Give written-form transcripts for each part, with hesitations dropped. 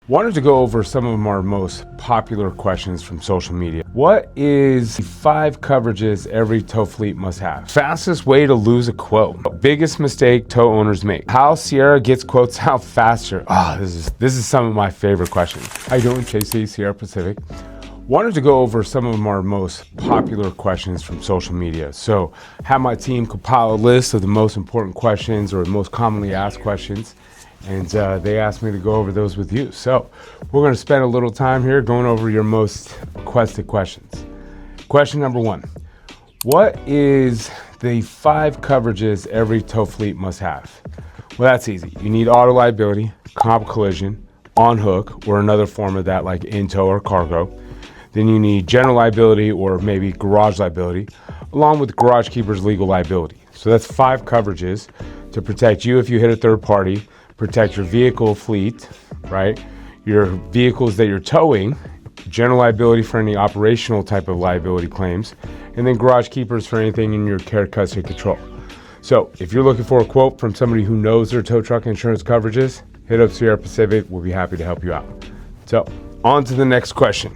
Wanted to go over some of our most popular questions from social media. What is the 5 coverages every tow fleet must have? Fastest way to lose a quote. Biggest mistake tow owners make. How Sierra gets quotes out faster. This is some of my favorite questions. How you doing, JC, Sierra Pacific? Wanted to go over some of our most popular questions from social media. So have my team compile a list of the most important questions or the most commonly asked questions. And they asked me to go over those with you. So we're going to spend a little time here going over your most requested questions. Question number 1. What is the 5 coverages every tow fleet must have? Well, that's easy. You need auto liability, comp collision, on hook, or another form of that like in tow or cargo. Then you need general liability or maybe garage liability, along with garage keeper's legal liability. So that's 5 coverages to protect you if you hit a third party, protect your vehicle fleet, right? Your vehicles that you're towing, general liability for any operational type of liability claims, and then garage keepers for anything in your care, custody, control. So if you're looking for a quote from somebody who knows their tow truck insurance coverages, hit up Sierra Pacific. We'll be happy to help you out. So on to the next question.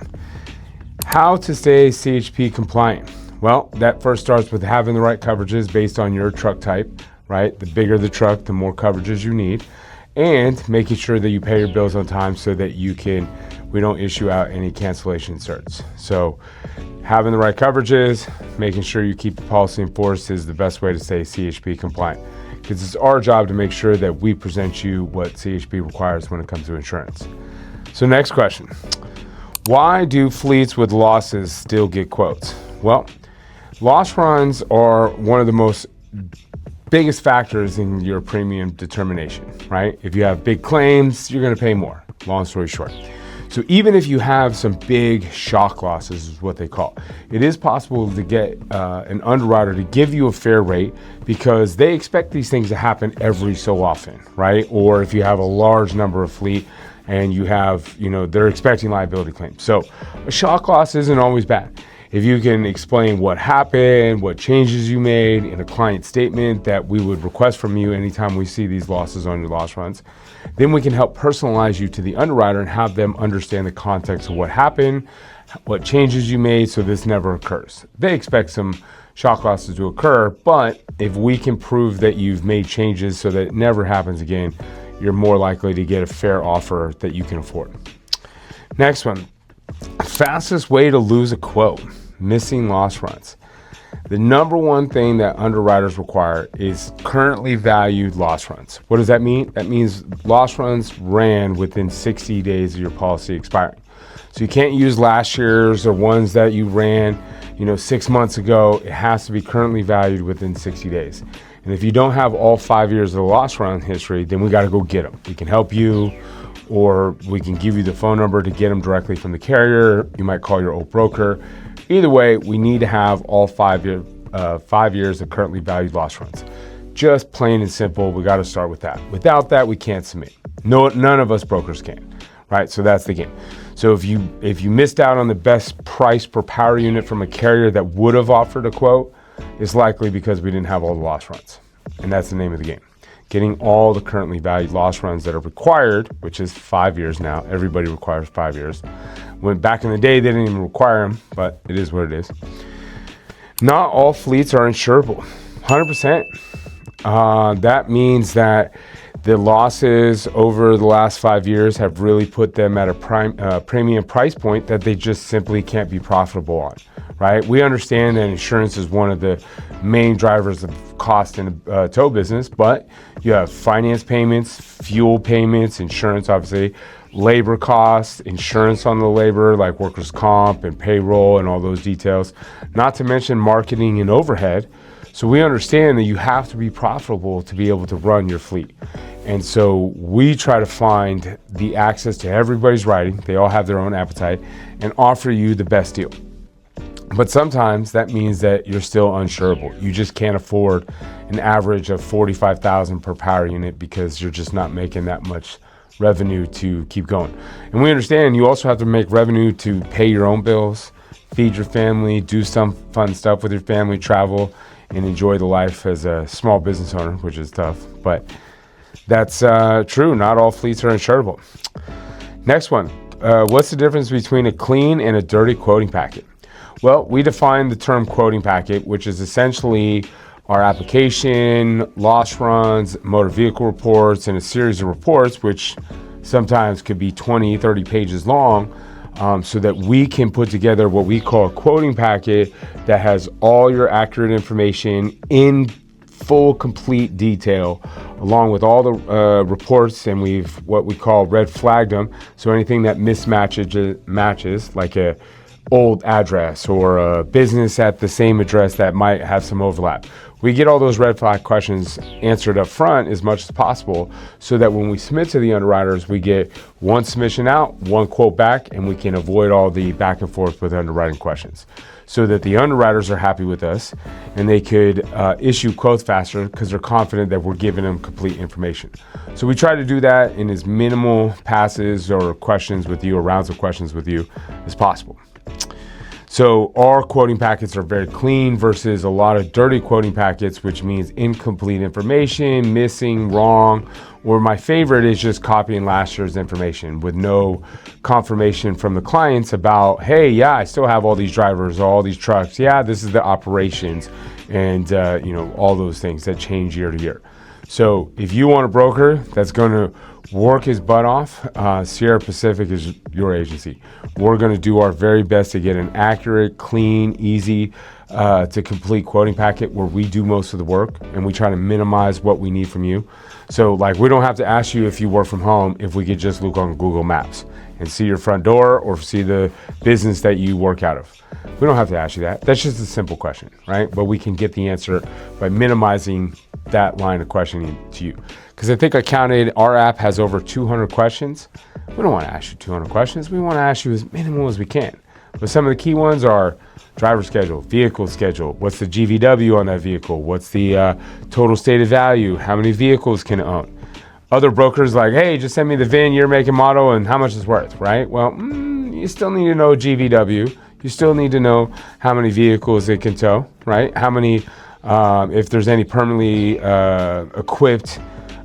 How to stay CHP compliant? Well, that first starts with having the right coverages based on your truck type, right? The bigger the truck, the more coverages you need, and making sure that you pay your bills on time so that we don't issue out any cancellation certs. So having the right coverages, making sure you keep the policy enforced is the best way to stay CHP compliant, because it's our job to make sure that we present you what CHP requires when it comes to insurance. So next question. Why do fleets with losses still get quotes? Well, loss runs are one of the most biggest factors in your premium determination, right? If you have big claims, you're going to pay more, long story short. So even if you have some big shock losses is what they call, it is possible to get an underwriter to give you a fair rate because they expect these things to happen every so often, right? Or if you have a large number of fleet and you have, they're expecting liability claims. So a shock loss isn't always bad. If you can explain what happened, what changes you made in a client statement that we would request from you anytime we see these losses on your loss runs, then we can help personalize you to the underwriter and have them understand the context of what happened, what changes you made so this never occurs. They expect some shock losses to occur, but if we can prove that you've made changes so that it never happens again, you're more likely to get a fair offer that you can afford. Next one. Fastest way to lose a quote, missing loss runs. The number one thing that underwriters require is currently valued loss runs. What does that mean? That means loss runs ran within 60 days of your policy expiring. So you can't use last year's or ones that you ran, 6 months ago. It has to be currently valued within 60 days. And if you don't have all 5 years of the loss run history, then we got to go get them. We can help you, or we can give you the phone number to get them directly from the carrier. You might call your old broker. Either way, we need to have all 5 years of currently valued loss runs. Just plain and simple, we got to start with that. Without that, we can't submit. No, none of us brokers can, right? So that's the game. So if you missed out on the best price per power unit from a carrier that would have offered a quote, it's likely because we didn't have all the loss runs. And that's the name of the game. Getting all the currently valued loss runs that are required, which is 5 years now. Everybody requires 5 years. When back in the day, they didn't even require them, but it is what it is. Not all fleets are insurable, 100%. That means that the losses over the last 5 years have really put them at a premium price point that they just simply can't be profitable on, right? We understand that insurance is one of the main drivers of cost in the tow business, but you have finance payments, fuel payments, insurance, obviously, labor costs, insurance on the labor like workers' comp and payroll and all those details, not to mention marketing and overhead. So we understand that you have to be profitable to be able to run your fleet. And so we try to find the access to everybody's writing. They all have their own appetite and offer you the best deal. But sometimes that means that you're still insurable. You just can't afford an average of $45,000 per power unit because you're just not making that much revenue to keep going. And we understand you also have to make revenue to pay your own bills, feed your family, do some fun stuff with your family, travel, and enjoy the life as a small business owner, which is tough. But that's true. Not all fleets are insurable. Next one, what's the difference between a clean and a dirty quoting packet? Well, we define the term quoting packet, which is essentially our application, loss runs, motor vehicle reports, and a series of reports, which sometimes could be 20, 30 pages long, so that we can put together what we call a quoting packet that has all your accurate information in full, complete detail, along with all the reports, and we've what we call red flagged them. So anything that matches, like a old address or a business at the same address that might have some overlap. We get all those red flag questions answered up front as much as possible, so that when we submit to the underwriters, we get one submission out, one quote back, and we can avoid all the back and forth with underwriting questions, so that the underwriters are happy with us and they could issue quotes faster because they're confident that we're giving them complete information. So we try to do that in as minimal passes or questions with you, or rounds of questions with you, as possible. So our quoting packets are very clean versus a lot of dirty quoting packets, which means incomplete information, missing, wrong, or my favorite is just copying last year's information with no confirmation from the clients about, hey, yeah, I still have all these drivers, all these trucks. Yeah, this is the operations, and all those things that change year to year. So if you want a broker that's going to work his butt off, Sierra Pacific is your agency. We're going to do our very best to get an accurate, clean, easy to complete quoting packet where we do most of the work, and we try to minimize what we need from you. So like, we don't have to ask you if you work from home if we could just look on Google Maps and see your front door or see the business that you work out of. We don't have to ask you that. That's just a simple question, right? But we can get the answer by minimizing that line of questioning to you. Because I think I counted, our app has over 200 questions. We don't want to ask you 200 questions. We want to ask you as minimal as we can. But some of the key ones are driver schedule, vehicle schedule, what's the GVW on that vehicle, what's the total stated value, how many vehicles can it own. Other brokers like, hey, just send me the VIN, year, make, and model, and how much it's worth, right? Well, you still need to know GVW. You still need to know how many vehicles it can tow, right? How many, if there's any permanently equipped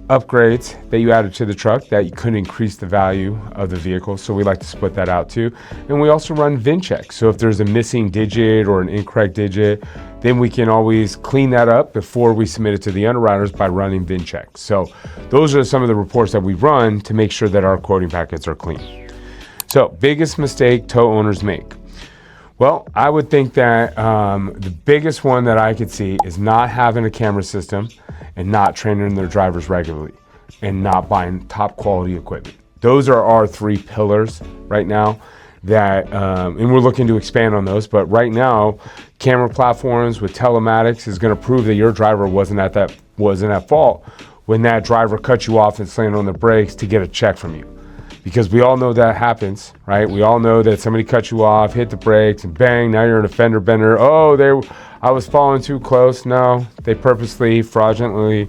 upgrades that you added to the truck that you could increase the value of the vehicle. So we like to split that out too. And we also run VIN checks. So if there's a missing digit or an incorrect digit, then we can always clean that up before we submit it to the underwriters by running VIN checks. So those are some of the reports that we run to make sure that our quoting packets are clean. So biggest mistake tow owners make. Well, I would think that the biggest one that I could see is not having a camera system and not training their drivers regularly and not buying top quality equipment. Those are our three pillars right now that, and we're looking to expand on those, but right now, camera platforms with telematics is gonna prove that your driver wasn't at fault when that driver cut you off and slammed on the brakes to get a check from you. Because we all know that happens, right? We all know that somebody cut you off, hit the brakes, and bang, now you're an offender bender. Oh, I was following too close. No, they purposely, fraudulently,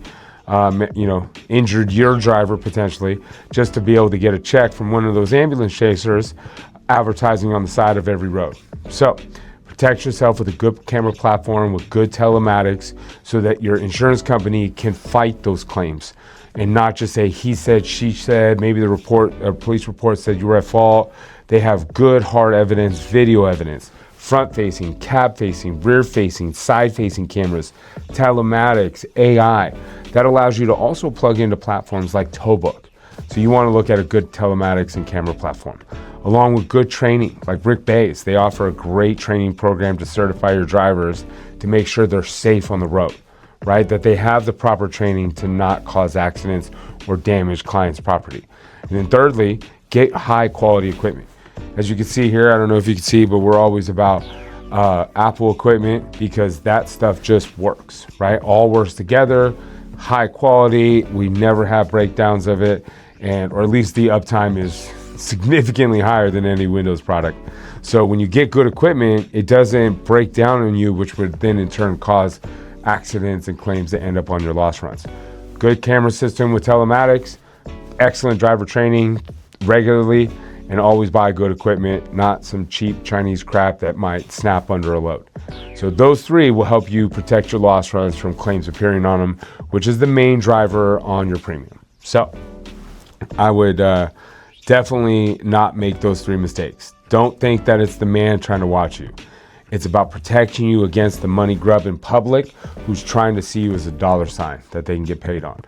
injured your driver potentially, just to be able to get a check from one of those ambulance chasers advertising on the side of every road. So protect yourself with a good camera platform with good telematics so that your insurance company can fight those claims and not just say he said, she said, maybe the police report said you were at fault. They have good hard evidence, video evidence, front facing, cab facing, rear facing, side facing cameras, telematics, AI. That allows you to also plug into platforms like Towbook. So you want to look at a good telematics and camera platform, along with good training like Rick Bayes. They offer a great training program to certify your drivers to make sure they're safe on the road, right? That they have the proper training to not cause accidents or damage clients' property. And then thirdly, get high quality equipment. As you can see here, I don't know if you can see, but we're always about Apple equipment because that stuff just works, right? All works together, high quality. We never have breakdowns of it, or at least the uptime is significantly higher than any Windows product. So when you get good equipment, it doesn't break down on you, which would then in turn cause accidents and claims that end up on your loss runs. Good camera system with telematics, excellent driver training regularly, and always buy good equipment, not some cheap Chinese crap that might snap under a load. So those three will help you protect your loss runs from claims appearing on them, which is the main driver on your premium. So I would Definitely not make those 3 mistakes. Don't think that it's the man trying to watch you. It's about protecting you against the money grubbing public who's trying to see you as a dollar sign that they can get paid on.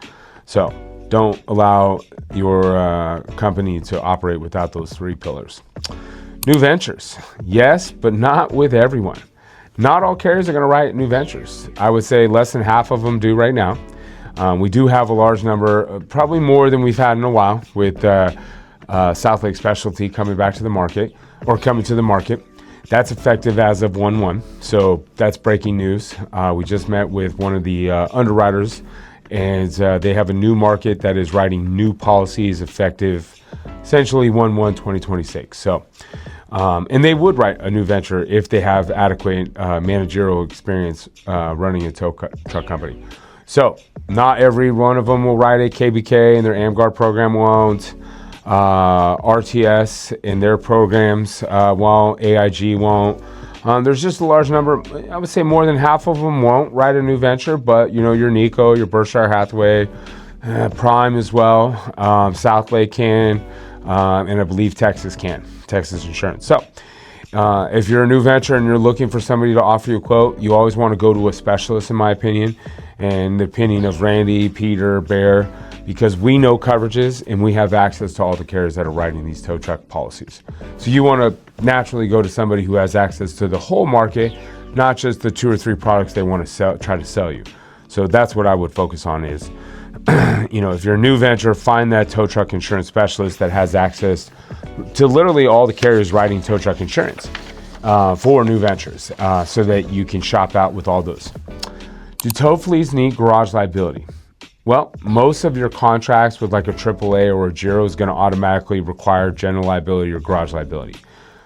So don't allow your company to operate without those 3 pillars. New ventures. Yes, but not with everyone. Not all carriers are going to write new ventures. I would say less than half of them do right now. We do have a large number, probably more than we've had in a while, with South Lake Specialty coming back to the market, or coming to the market. That's effective as of 1/1, so that's breaking news. We just met with one of the underwriters, and they have a new market that is writing new policies effective essentially 1/1/2026. So, and they would write a new venture if they have adequate managerial experience running a tow truck company. So not every one of them will write a KBK, and their AmGuard program won't. RTS in their programs won't. AIG won't. There's just a large number. I would say more than half of them won't write a new venture, but your Nico, your Berkshire Hathaway, Prime as well. South Lake can, and I believe Texas can. Texas Insurance. So if you're a new venture and you're looking for somebody to offer you a quote, you always want to go to a specialist, in my opinion, and the opinion of Randy, Peter, Bear, because we know coverages and we have access to all the carriers that are writing these tow truck policies. So you want to naturally go to somebody who has access to the whole market, not just the 2 or 3 products they want to try to sell you. So that's what I would focus on is, if you're a new venture, find that tow truck insurance specialist that has access to literally all the carriers writing tow truck insurance for new ventures, so that you can shop out with all those. Do tow fleets need garage liability? Well, most of your contracts with like a AAA or a Giro is going to automatically require general liability or garage liability.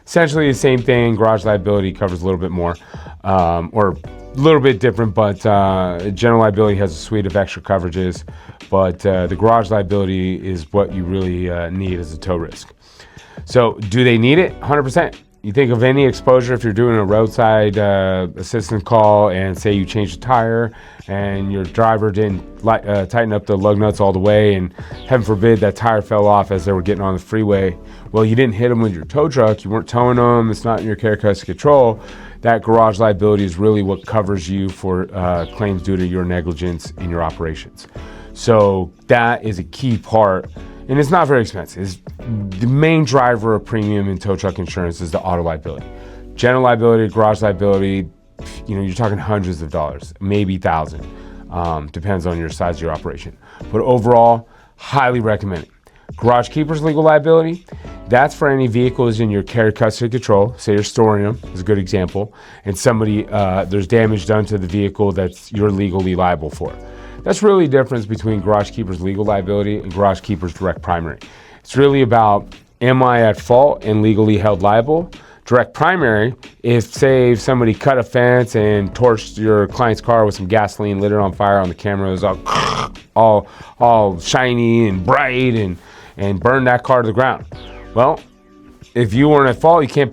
Essentially the same thing. Garage liability covers a little bit more, or a little bit different, but general liability has a suite of extra coverages, but the garage liability is what you really need as a tow risk. So do they need it? 100%. You think of any exposure, if you're doing a roadside assistance call and say you changed a tire and your driver didn't tighten up the lug nuts all the way, and heaven forbid that tire fell off as they were getting on the freeway. Well, you didn't hit them with your tow truck, you weren't towing them, it's not in your care custody control. That garage liability is really what covers you for claims due to your negligence in your operations. So that is a key part. And it's not very expensive. It's the main driver of premium in tow truck insurance is the auto liability. General liability, garage liability, you're talking hundreds of dollars, maybe thousands. Depends on your size of your operation. But overall, highly recommend it. Garage keepers legal liability, that's for any vehicles in your care custody control. Say you're storing them, is a good example, and somebody, there's damage done to the vehicle that you're legally liable for. That's really the difference between garage keepers legal liability and garage keepers direct primary. It's really about, am I at fault and legally held liable? Direct primary, if say somebody cut a fence and torched your client's car with some gasoline, lit it on fire on the camera, it was all shiny and bright and burned that car to the ground. Well, if you weren't at fault, you can't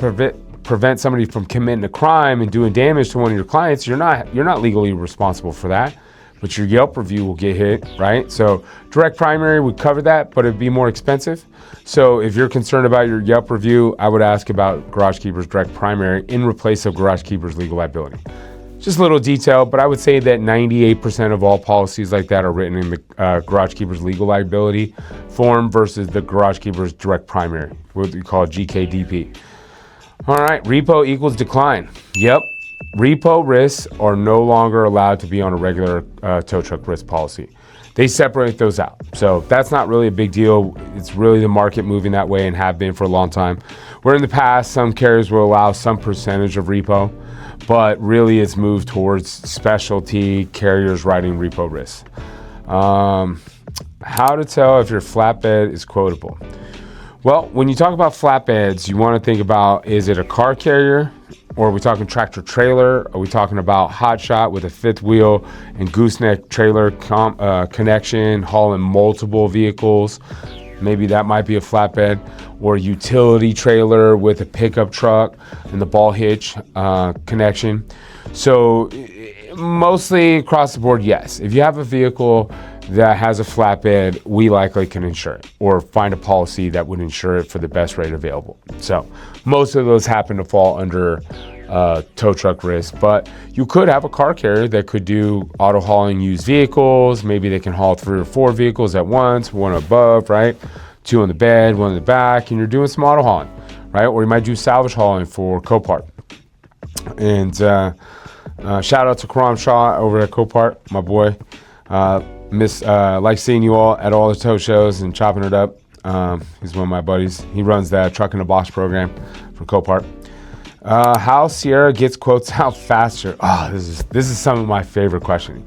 prevent somebody from committing a crime and doing damage to one of your clients. You're not legally responsible for that. But your Yelp review will get hit, right? So direct primary would cover that, but it'd be more expensive. So if you're concerned about your Yelp review, I would ask about garage keepers direct primary in replace of garage keepers legal liability. Just a little detail, but I would say that 98% of all policies like that are written in the garage keepers legal liability form versus the garage keepers direct primary, what we call GKDP. All right, repo equals decline. Yep. Repo risks are no longer allowed to be on a regular tow truck risk policy. They separate those out. So that's not really a big deal. It's really the market moving that way and have been for a long time. Where in the past, some carriers will allow some percentage of repo, but really it's moved towards specialty carriers writing repo risks. How to tell if your flatbed is quotable? Well, when you talk about flatbeds, you want to think about, is it a car carrier? Or are we talking tractor trailer? Are we talking about hot shot with a fifth wheel and gooseneck trailer connection, hauling multiple vehicles? Maybe that might be a flatbed. Or utility trailer with a pickup truck and the ball hitch connection. So mostly across the board, yes. If you have a vehicle that has a flatbed, we likely can insure it or find a policy that would insure it for the best rate available. So most of those happen to fall under tow truck risk, but you could have a car carrier that could do auto hauling used vehicles. Maybe they can haul 3 or 4 vehicles at once, one above, right? 2 on the bed, 1 in the back, and you're doing some auto hauling, right? Or you might do salvage hauling for Copart. And shout out to Karam Shah over at Copart, my boy. Like seeing you all at all the tow shows and chopping it up. He's one of my buddies. He runs that Truck in a Box program for Copart. How Sierra gets quotes out faster. This is some of my favorite questioning,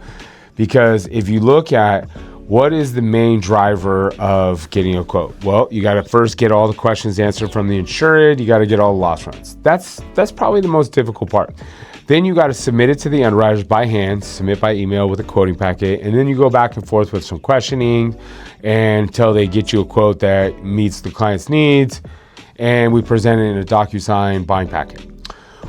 because if you look at what is the main driver of getting a quote, well, you got to first get all the questions answered from the insured. You got to get all the loss runs. That's probably the most difficult part. Then you got to submit it to the underwriters by hand, submit by email with a quoting packet, and then you go back and forth with some questioning until they get you a quote that meets the client's needs, and we present it in a DocuSign buying packet.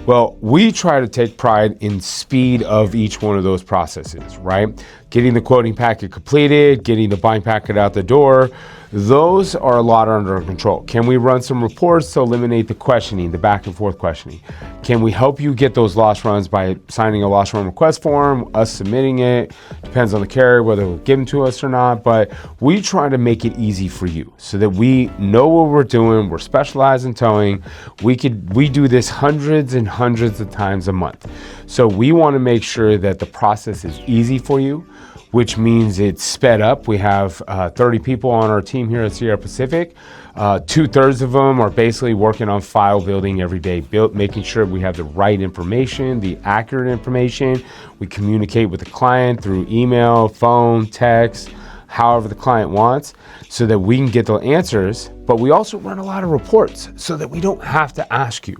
Well, we try to take pride in speed of each one of those processes, right? Getting the quoting packet completed, getting the buying packet out the door, those are a lot under control. Can we run some reports to eliminate the questioning, the back and forth questioning? Can we help you get those loss runs by signing a loss run request form, us submitting it? Depends on the carrier whether they'll give them to us or not, but we try to make it easy for you so that we know what we're doing. We're specialized in towing. We do this hundreds and hundreds of times a month. So we want to make sure that the process is easy for you, which means it's sped up. We have 30 people on our team here at Sierra Pacific. 2/3 of them are basically working on file building every day, making sure we have the right information, the accurate information. We communicate with the client through email, phone, text, however the client wants, so that we can get the answers. But we also run a lot of reports so that we don't have to ask you.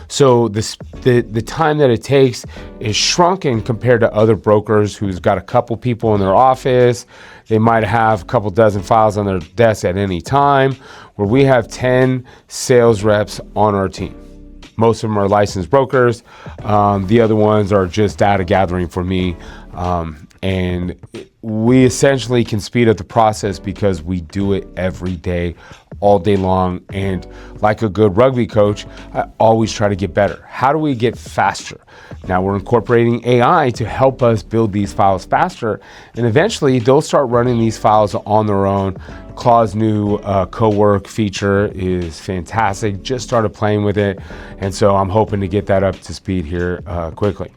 So the time that it takes is shrunken compared to other brokers who's got a couple people in their office. They might have a couple dozen files on their desk at any time, where we have 10 sales reps on our team. Most of them are licensed brokers. The other ones are just data gathering for me. And we essentially can speed up the process because we do it every day, all day long. And like a good rugby coach, I always try to get better. How do we get faster? Now we're incorporating AI to help us build these files faster. And eventually they'll start running these files on their own. Claude's new co-work feature is fantastic. Just started playing with it. And so I'm hoping to get that up to speed here quickly.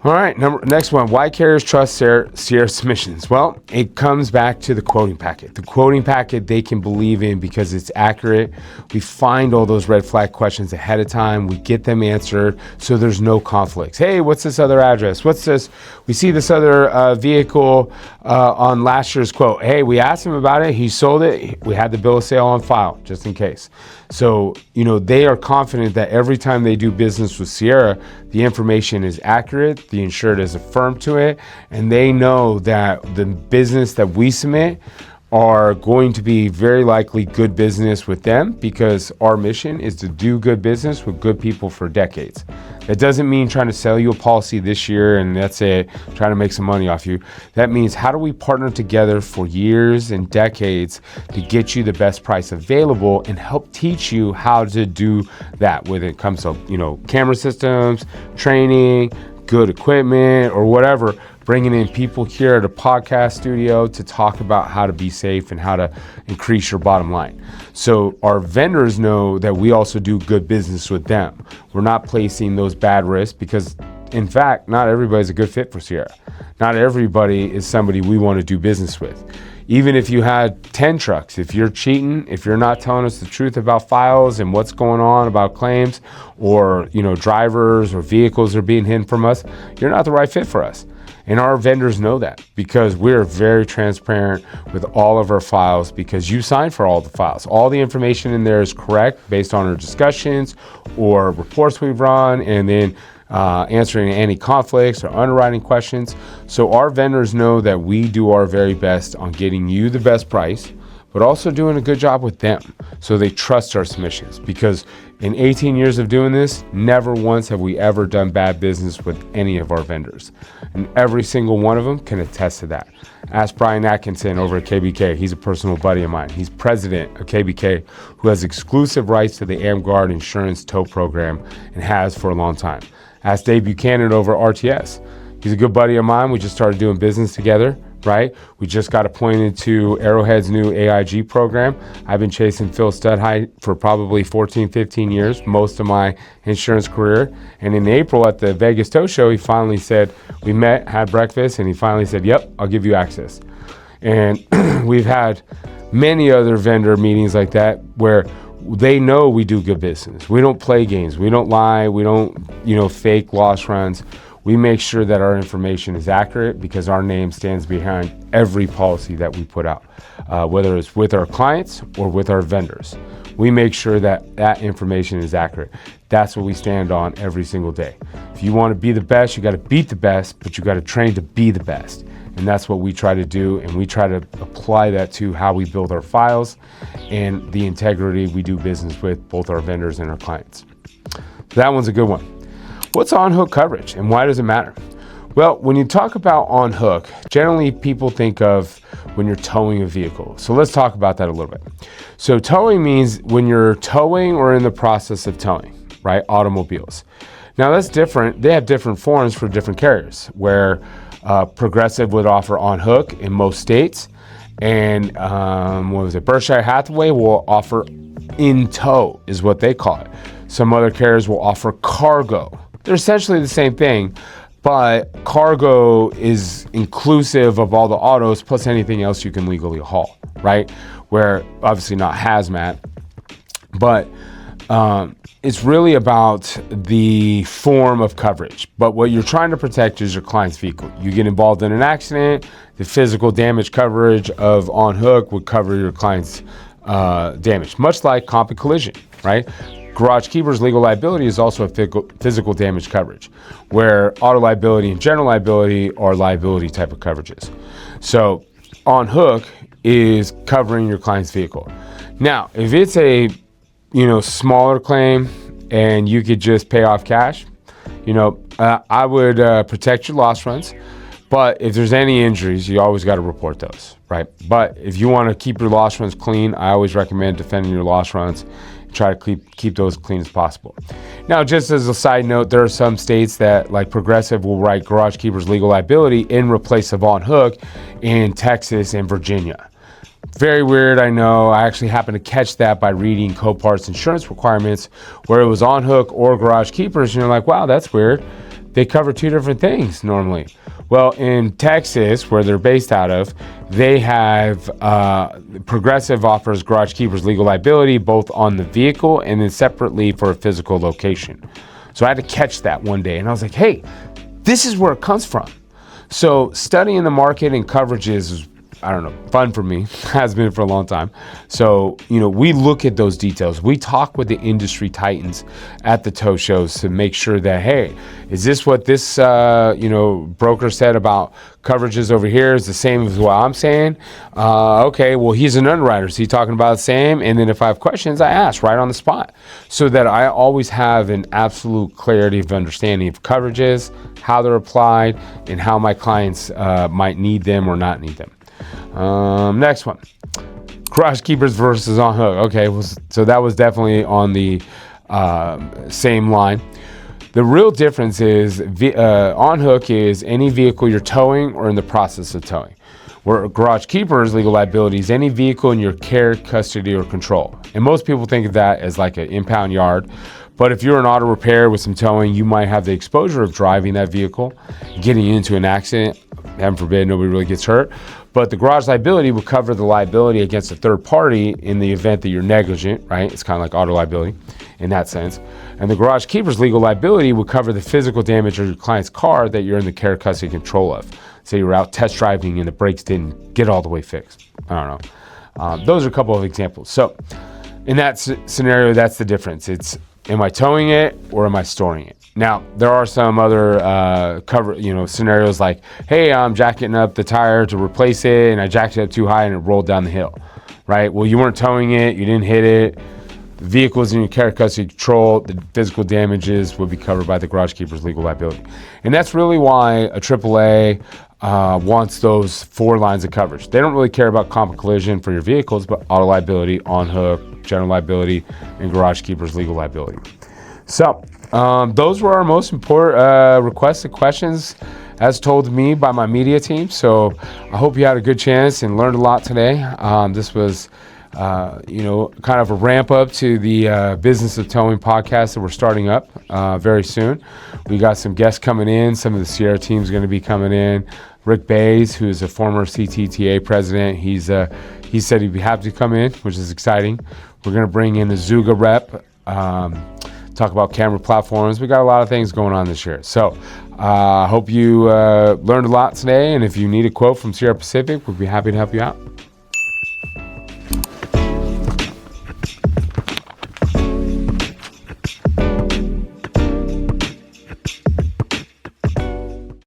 All right, next one. Why carriers trust Sierra submissions? Well, it comes back to the quoting packet. The quoting packet they can believe in because it's accurate. We find all those red flag questions ahead of time. We get them answered so there's no conflicts. Hey, what's this other address? What's this? We see this other vehicle on last year's quote. Hey, we asked him about it. He sold it. We had the bill of sale on file just in case. So, they are confident that every time they do business with Sierra, the information is accurate, the insured is affirmed to it, and they know that the business that we submit are going to be very likely good business with them, because our mission is to do good business with good people for decades. That doesn't mean trying to sell you a policy this year and that's it, trying to make some money off you. That means how do we partner together for years and decades to get you the best price available and help teach you how to do that when it comes to, camera systems, training, good equipment, or whatever. Bringing in people here at a podcast studio to talk about how to be safe and how to increase your bottom line. So our vendors know that we also do good business with them. We're not placing those bad risks because, in fact, not everybody's a good fit for Sierra. Not everybody is somebody we want to do business with. Even if you had 10 trucks, if you're cheating, if you're not telling us the truth about files and what's going on about claims, or drivers or vehicles are being hidden from us, you're not the right fit for us. And our vendors know that because we're very transparent with all of our files, because you signed for all the files. All the information in there is correct based on our discussions or reports we've run, and then answering any conflicts or underwriting questions. So our vendors know that we do our very best on getting you the best price, but also doing a good job with them so they trust our submissions. Because in 18 years of doing this, never once have we ever done bad business with any of our vendors. And every single one of them can attest to that. Ask Brian Atkinson over at KBK. He's a personal buddy of mine. He's president of KBK, who has exclusive rights to the AmGuard insurance tow program and has for a long time. Ask Dave Buchanan over at RTS. He's a good buddy of mine. We just started doing business together, right? We just got appointed to Arrowhead's new AIG program. I've been chasing Phil Studhite for probably 14, 15 years, most of my insurance career. And in April at the Vegas Tow Show, he finally said, we met, had breakfast, and he finally said, yep, I'll give you access. And we've had many other vendor meetings like that where they know we do good business. We don't play games. We don't lie. We don't, fake loss runs. We make sure that our information is accurate because our name stands behind every policy that we put out, whether it's with our clients or with our vendors. We make sure that that information is accurate. That's what we stand on every single day. If you want to be the best, you got to beat the best, but you got to train to be the best. And that's what we try to do. And we try to apply that to how we build our files and the integrity we do business with both our vendors and our clients. That one's a good one. What's on-hook coverage and why does it matter? Well, when you talk about on-hook, generally people think of when you're towing a vehicle. So let's talk about that a little bit. So towing means when you're towing or in the process of towing, right? Automobiles. Now that's different. They have different forms for different carriers where Progressive would offer on-hook in most states. And Berkshire Hathaway will offer in tow is what they call it. Some other carriers will offer cargo. They're essentially the same thing, but cargo is inclusive of all the autos plus anything else you can legally haul, right? Where obviously not hazmat, but it's really about the form of coverage. But what you're trying to protect is your client's vehicle. You get involved in an accident, the physical damage coverage of on-hook would cover your client's damage, much like comp and collision, right? Garage Keeper's legal liability is also a physical damage coverage, where auto liability and general liability are liability type of coverages. So on-hook is covering your client's vehicle. Now, if it's a smaller claim and you could just pay off cash, I would protect your loss runs. But if there's any injuries, you always got to report those, right? But if you want to keep your loss runs clean, I always recommend defending your loss runs. Try to keep those clean as possible. Now, just as a side note, there are some states that, like Progressive, will write Garage Keeper's legal liability in replace of on-hook in Texas and Virginia. Very weird, I know. I actually happened to catch that by reading Copart's insurance requirements where it was on-hook or Garage Keepers, and you're like, wow, that's weird. They cover two different things normally. Well, in Texas, where they're based out of, they have Progressive offers Garage Keepers legal liability both on the vehicle and then separately for a physical location. So I had to catch that one day and I was like, hey, this is where it comes from. So studying the market and coverages is, fun for me, has been for a long time. So, we look at those details. We talk with the industry titans at the tow shows to make sure that, hey, is this what this, broker said about coverages over here is the same as what I'm saying? Okay, well, he's an underwriter. So he's talking about the same. And then if I have questions, I ask right on the spot so that I always have an absolute clarity of understanding of coverages, how they're applied, and how my clients might need them or not need them. Next one, Garage Keepers versus on-hook. Okay, so that was definitely on the same line. The real difference is on-hook is any vehicle you're towing or in the process of towing. Where Garage Keepers legal liability is any vehicle in your care, custody, or control. And most people think of that as like an impound yard. But if you're an auto repair with some towing, you might have the exposure of driving that vehicle, getting into an accident. Heaven forbid, nobody really gets hurt. But the garage liability will cover the liability against a third party in the event that you're negligent, right? It's kind of like auto liability in that sense. And the Garage Keeper's legal liability will cover the physical damage of your client's car that you're in the care, custody, control of. Say you were out test driving and the brakes didn't get all the way fixed. I don't know. Those are a couple of examples. So in that scenario, that's the difference. It's, am I towing it or am I storing it? Now, there are some other scenarios like, hey, I'm jacking up the tire to replace it and I jacked it up too high and it rolled down the hill. right? Well, you weren't towing it, you didn't hit it. The vehicle's in your care, custody, control. The physical damages would be covered by the garage keeper's legal liability. And that's really why a AAA wants those 4 lines of coverage. They don't really care about comp and collision for your vehicles, but auto liability, on hook, general liability, and garage keeper's legal liability. So those were our most important requested questions as told to me by my media team. So I hope you had a good chance and learned a lot today. This was kind of a ramp up to the Business of Towing podcast that we're starting up very soon. We got some guests coming in. Some of the Sierra team is going to be coming in. Rick Bays, who is a former CTTA president, he said he'd be happy to come in, which is exciting. We're going to bring in the Zuga rep, talk about camera platforms. We got a lot of things going on this year. So I hope you learned a lot today. And if you need a quote from Sierra Pacific, we'd be happy to help you out.